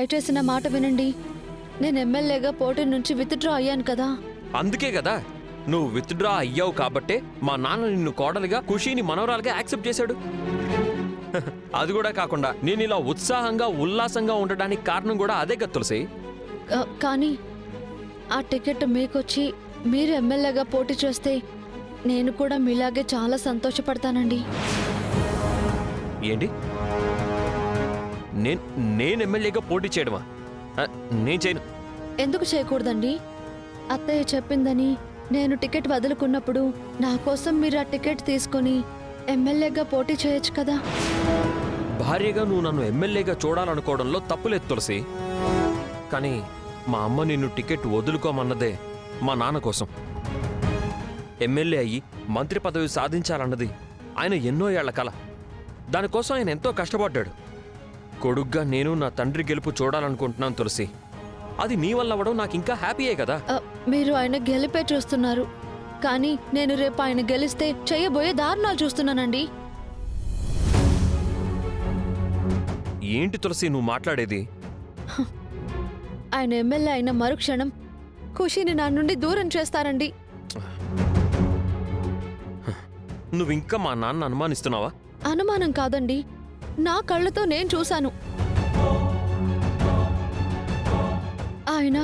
దయచేసి నా మాట వినండి. నేను ఎమ్మెల్యేగా పోటీ నుంచి విత్డ్రా అయ్యాను కదా. అందుకే కదా నువ్వు విత్డ్రా అయ్యావు కాబట్టే మా నాన్న నిన్ను కోడలిగా ఖుషీని మనవరాలుగా యాక్సెప్ట్ చేశాడు. అది కూడా కాకుండా నేను ఇలా ఉత్సాహంగా ఉల్లాసంగా ఉండడానికి కారణం కూడా అదే కదా తులసి. కానీ ఆ టికెట్ మీకొచ్చి మీరు ఎమ్మెల్యేగా పోటీ చేస్తే నేను కూడా మీలాగే చాలా సంతోషపడతానండి. ఏంటి? నేను ఎమ్మెల్యేగా పోటీ చేయడమా? నేను చేయను. ఎందుకు చేయకూడదండి? అత్తయ్య చెప్పిందని నేను టికెట్ వదులుకున్నప్పుడు నా కోసం మీరు ఆ టికెట్ తీసుకొని ఎమ్మెల్యేగా పోటీ చేయొచ్చు కదా. భార్యగా నువ్వు నన్ను ఎమ్మెల్యేగా చూడాలనుకోవడంలో తప్పులేదు తులసి. కానీ మా అమ్మ నిన్ను టికెట్ వదులుకోమన్నదే మా నాన్న కోసం. ఎమ్మెల్యే అయ్యి మంత్రి పదవి సాధించాలన్నది ఆయన ఎన్నో ఏళ్ల కల. దానికోసం ఆయన ఎంతో కష్టపడ్డాడు. కొడుగ్గా నేను నా తండ్రి గెలుపు చూడాలనుకుంటున్నాను తులసి. అది నీ వల్ల అవ్వడం నాకు ఇంకా హ్యాపీయే కదా. మీరు ఆయన గెలిపే చూస్తున్నారు, కానీ నేను రేపు ఆయన గెలిస్తే చేయబోయే దారుణాలు చూస్తున్నానండి. ఏంటి తులసి నువ్వు మాట్లాడేది? ఆయన ఎమ్మెల్యే అయిన మరుక్షణం ఖుషీని నా నుండి దూరం చేస్తారండి. నువ్వింకా మా నాన్న అనుమానిస్తున్నావా? అనుమానం కాదండి, నా కళ్ళతో నేను చూశాను. ఆయన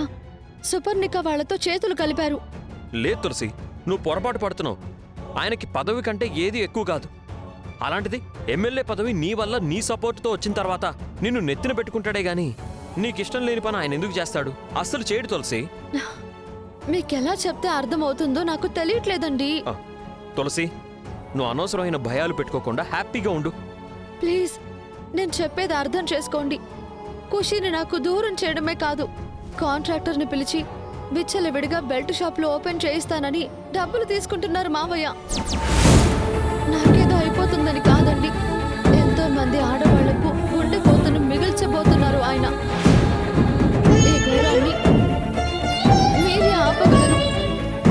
సుపర్ణిక వాళ్లతో చేతులు కలిపారు. లేదు తులసి, నువ్వు పొరపాటు పడుతున్నావు. ఆయనకి పదవి కంటే ఏది ఎక్కువ కాదు. అలాంటిది ఎమ్మెల్యే పదవి నీ వల్ల నీ సపోర్టుతో వచ్చిన తర్వాత నిన్ను నెత్తిన పెట్టుకుంటాడే గాని నీకిష్టం లేని పని ఆయన ఎందుకు చేస్తాడు? అస్సలు చేయడు తులసి. మీకెలా చెప్తే అర్థమవుతుందో నాకు తెలియట్లేదండి. తులసి, నువ్వు అనవసరమైన భయాలు పెట్టుకోకుండా హ్యాపీగా ఉండు ప్లీజ్. నేను చెప్పేది అర్థం చేసుకోండి. ఖుషీని నాకు దూరం చేయడమే కాదు, కాంట్రాక్టర్ని పిలిచి విచ్చలవిడిగా బెల్ట్ షాప్లు ఓపెన్ చేయిస్తానని డబ్బులు తీసుకుంటున్నారు మావయ్య. నాకేదో అయిపోతుందని కాదండి, ఎంతో మంది ఆడవాళ్లకు గుండెపోతును మిగిల్చబోతున్నారు ఆయన. ఈ ఘోరాన్ని మీరే ఆపగలరు.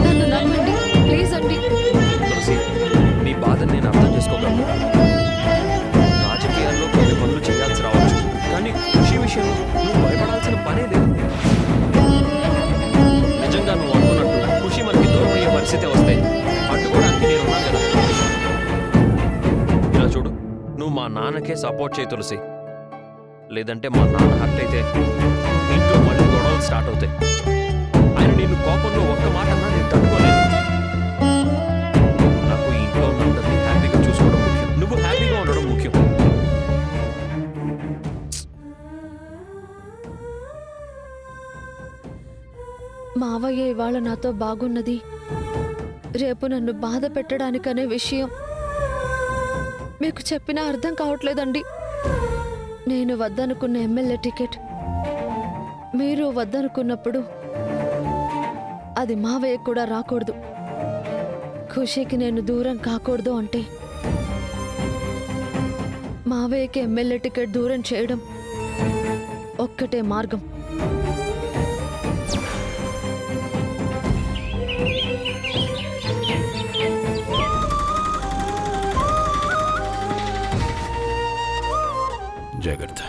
నన్ను నమ్మండి ప్లీజ్ అండి. తులసి, నీ బాధను నేను అర్థం చేసుకోగలను. రాజకీయాల్లో కొన్ని పనులు చేయాల్సి రావచ్చు, కానీ ఖుషి విషయంలో నువ్వు భయపడాల్సిన పనే లేదు. నిజంగా నువ్వు అనుకున్నట్టు ఖుషి మనకి దూరం అయ్యే పరిస్థితి వస్తే అడ్డుకోవడానికి నేను ఉన్నాను కదా. ఇలా చూడు, నువ్వు మా నాన్నకే సపోర్ట్ చేయి తులసి. లేదంటే మా నాన్న హర్ట్ అయితే ఇంట్లో మళ్ళీ గొడవలు స్టార్ట్ అవుతాయి. ఆయన నిన్ను కోపంలో ఒక్క మాట అన్నా నేను తట్టుకోలేదు. నాకు ఈ ఇంట్లో ఉన్నందరినీ హ్యాపీగా చూసుకోవడం ముఖ్యం, నువ్వు హ్యాపీగా ఉండడం ముఖ్యం. మావయ్య ఇవాళ నాతో బాగున్నది రేపు నన్ను బాధ పెట్టడానికనే విషయం మీకు చెప్పినా అర్థం కావట్లేదండి. నేను వద్దనుకున్న ఎమ్మెల్యే టికెట్ మీరు వద్దనుకున్నప్పుడు అది మావయ్య కూడా రాకూడదు. ఖుషీకి నేను దూరం కాకూడదు అంటే మావయ్యకి ఎమ్మెల్యే టికెట్ దూరం చేయడం ఒక్కటే మార్గం. జాగ్రత్త.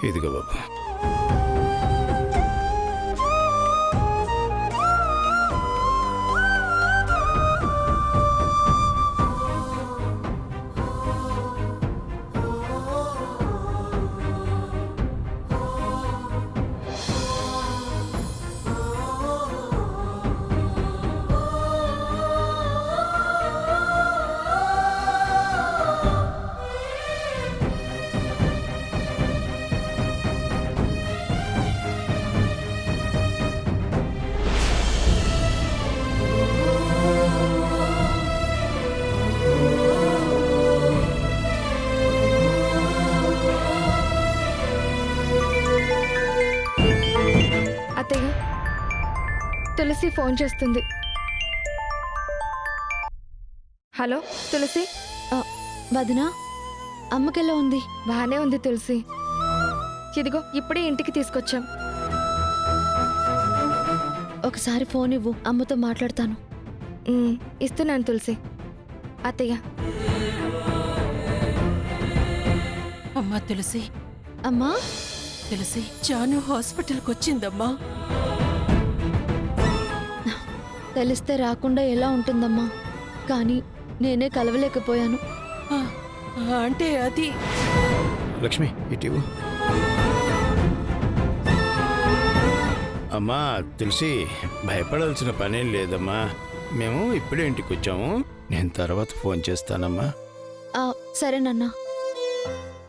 ఇదిగో బాబు. తులసి ఫోన్ చేస్తుంది. హలో తులసి. వదినా, అమ్మకెలా ఉంది? బానే ఉంది తులసి. ఇదిగో ఇప్పుడే ఇంటికి తీసుకొచ్చాం. ఒకసారి ఫోన్ ఇవ్వు, అమ్మతో మాట్లాడతాను. ఇస్తున్నాను తులసి. అత్తయ్య. అమ్మా తులసి, అమ్మా తులసి, జాను హాస్పిటల్కి వచ్చిందమ్మా. తెలిస్తే రాకుండా ఎలా ఉంటుందమ్మా, కానీ నేనే కలవలేకపోయాను. ఆ, అంటే అది లక్ష్మి ఇటీవు. అమ్మా తులసి, భయపడాల్సిన పనేం లేదమ్మా. మేము ఇప్పుడే ఇంటికి వచ్చాము. నేను తర్వాత ఫోన్ చేస్తానమ్మా. సరేనన్నా,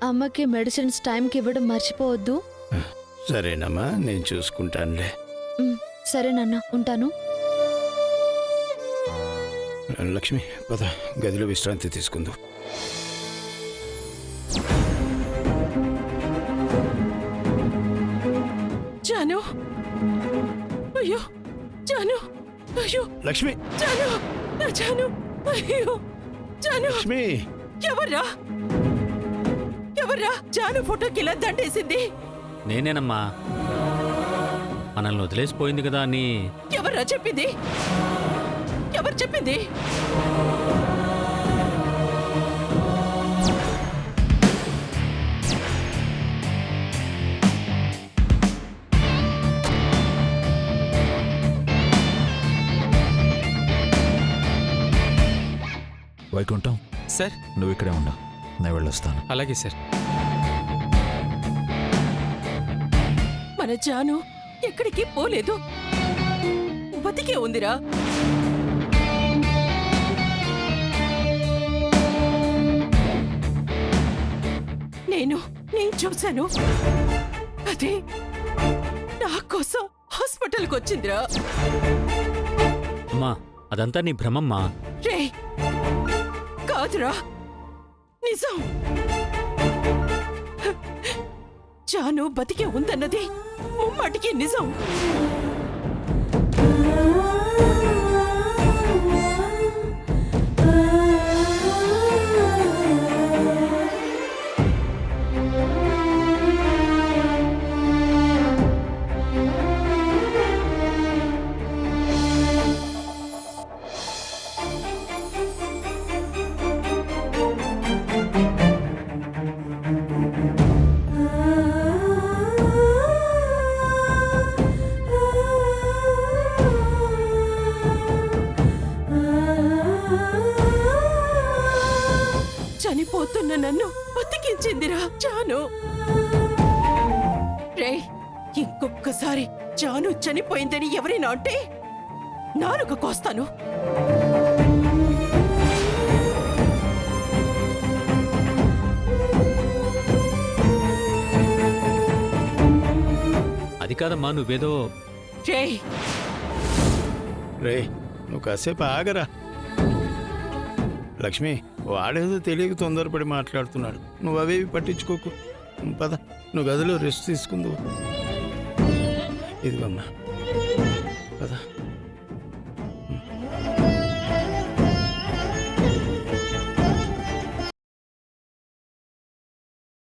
అమ్మకి మెడిసిన్స్ టైంకి ఇవ్వడం మర్చిపోవద్దు. సరేనమ్మా, నేను చూసుకుంటానులే. సరేనన్నా, ఉంటాను. లక్ష్మి పద, గదిలో విశ్రాంతి తీసుకుందు. జాను, అయ్యో జాను, అయ్యో లక్ష్మి, జాను, నా జాను, అయ్యో జాను. లక్ష్మి, ఎవర్రా ఎవర్రా జాను ఫోటోకి ఇలా దండేసింది? నేనేనమ్మా. మనల్ని వదిలేసిపోయింది కదా అని. ఎవర్రా చెప్పింది? ఎవరు చెప్పింది? వైకుంఠం, సార్. నువ్వు ఇక్కడే ఉండు, నేను వెళ్ళొస్తాను. అలాగే సార్. మన జాను ఎక్కడికి పోలేదు, బతికే ఉందిరా. నేను చూశాను. అది నా కోసం హాస్పిటల్కి వచ్చిందిరా. అమ్మా, అదంతా నీ భ్రమమ్మా. రే, కాదురా, నిజం. జాను బతికే ఉందన్నది ముమ్మాటికి నిజం. చనిపోతున్న నన్ను బతికించిందిరా జాను. రే, ఇంకొక్కసారి జాను చనిపోయిందని ఎవరైనా అంటే నాలుక కోస్తాను. అది కాదమ్మా, నువ్వేదో. రే, రే, నువ్వు కాసేపు ఆగరా. లక్ష్మి, వాడేదో తెలియక తొందరపడి మాట్లాడుతున్నాడు. నువ్వు అవేవి పట్టించుకోకు. పద, నువ్వు గదిలో రెస్ట్ తీసుకుందు. ఇదిగమ్మా, పద.